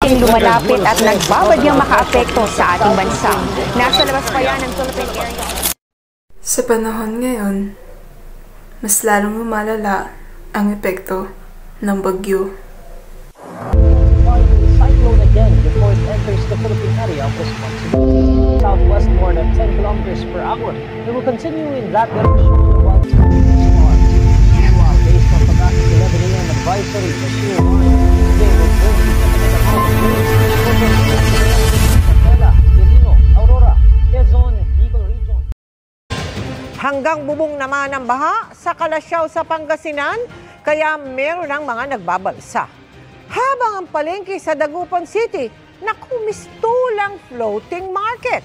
nating lumalapit at nagbabadyang makaapekto sa ating bansa. Nasa labas pa yan ng Philippine area. Sa panahon ngayon, mas lalong lumalala ang epekto ng bagyo. Cyclone again before it enters the Philippine area of responsibility. Southwest more than 10 kilometers per hour. It will continue in that direction while based on Pagkakit 11 a.m. advisory, the shear line today will bring significant amount of rain. Aurora, Quezon, Bicol Region. Hanggang bubong naman ang baha sa Kalasyaw sa Pangasinan, kaya meron ng mga nagbabalsa. Habang ang palengke sa Dagupan City, nakumistulang floating market.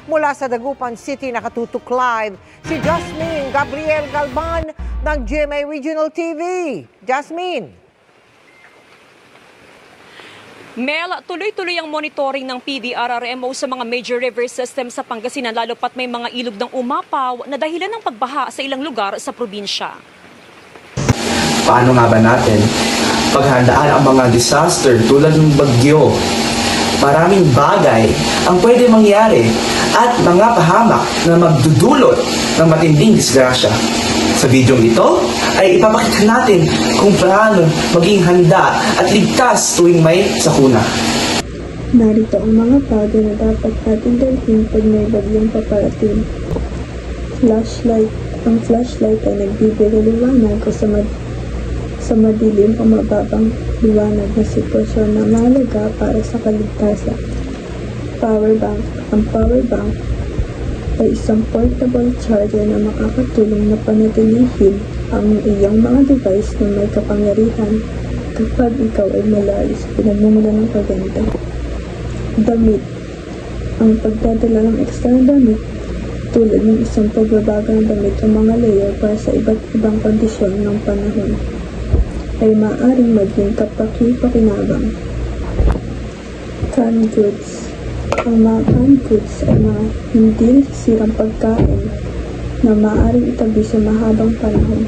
Mula sa Dagupan City, nakatutok live si Jasmine Gabriel Galban ng GMA Regional TV. Jasmine. Mel, tuloy-tuloy ang monitoring ng PDRRMO sa mga major river system sa Pangasinan, lalo pat may mga ilog ng umapaw na dahilan ng pagbaha sa ilang lugar sa probinsya. Paano nga ba natin paghandaan ang mga disaster tulad ng bagyo? Maraming bagay ang pwede mangyari at mga pahamak na magdudulot ng matinding disgrasya. Sa bidyong ito ay ipapakita natin kung paano maging handa at ligtas tuwing may sakuna. Narito ang mga bagay na dapat natin dalhin pag may bagyong paparating. Flashlight. Ang flashlight ay nagbibigay liwanag sa madilim o mababang liwanag na sitwasyon na mahalaga para sa kaligtasan. Power bank. Ang power bank ay isang portable charger na makakatulong na panatilihin ang iyong mga device na may kapangyarihan kapag ikaw ay malayo sa pinagmumula ng kuryente. Damit. Ang pagdadala ng extra na damit tulad ng isang pagbabago ng damit o mga layer para sa iba't ibang kondisyon ng panahon ay maaaring maging kapaki-pakinabang. Canned goods. Ang mga canned goods ay mga hindi nasisirang pagkain na maaaring itabi sa mahabang panahon.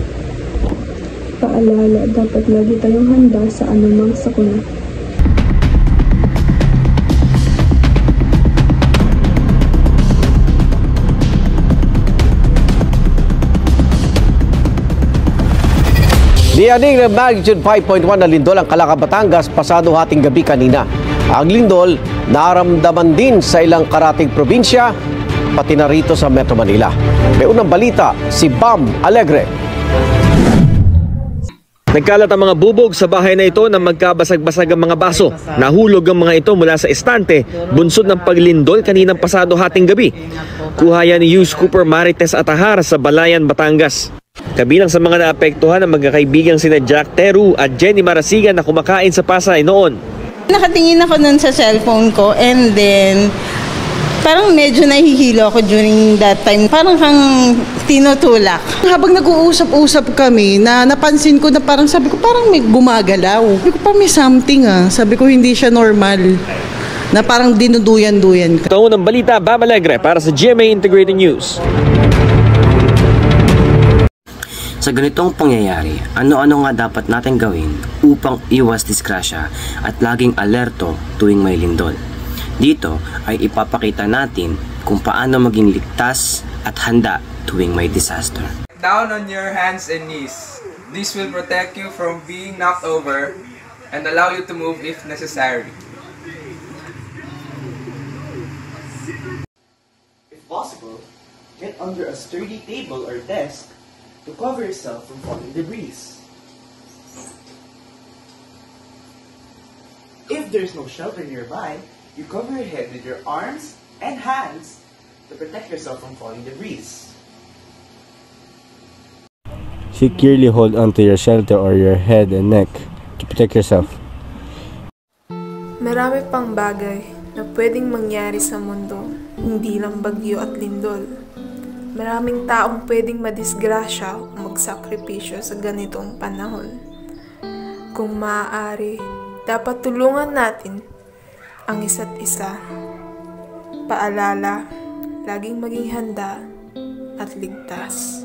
Paalala, dapat lagi tayong handa sa anumang sakuna. Niyaning ng magnitude 5.1 na lindol ang Calaca, Batangas pasado hating gabi kanina. Ang lindol naramdaman din sa ilang karating probinsya, pati na rito sa Metro Manila. May unang balita, si Bam Alegre. Nagkalat ang mga bubog sa bahay na ito na magkabasag-basag ang mga baso. Nahulog ang mga ito mula sa estante, bunsod ng paglindol kaninang pasado hating gabi. Kuha yan ni Yus Cooper Marites Atahar sa Balayan, Batangas. Kabilang sa mga naapektuhan ang magkakaibigang sina Jack Teru at Jenny Marasigan na kumakain sa Pasay noon. Nakatingin ako nun sa cellphone ko and then parang medyo nahihilo ako during that time. Parang kang tinutulak. Habang nag-uusap-usap kami, napansin ko na parang sabi ko parang may gumagalaw. Sabi ko parang may something Sabi ko hindi siya normal. Na parang dinuduyan-duyan ka. Ito ng balita, Bam Alegre para sa GMA Integrated News. Sa ganitong pangyayari, ano-ano nga dapat natin gawin upang iwas disgrasya at laging alerto tuwing may lindol? Dito ay ipapakita natin kung paano maging ligtas at handa tuwing may disaster. Down on your hands and knees. This will protect you from being knocked over and allow you to move if necessary. If possible, get under a sturdy table or desk to cover yourself from falling debris. If there's no shelter nearby, you cover your head with your arms and hands to protect yourself from falling debris. Securely hold onto your shelter or your head and neck to protect yourself. Marami pang bagay na pwedeng mangyari sa mundo, hindi lang bagyo at lindol. Maraming taong pwedeng madisgrasya o magsakripisyo sa ganitong panahon. Kung maaari, dapat tulungan natin ang isa't isa. Paalala, laging maging handa at ligtas.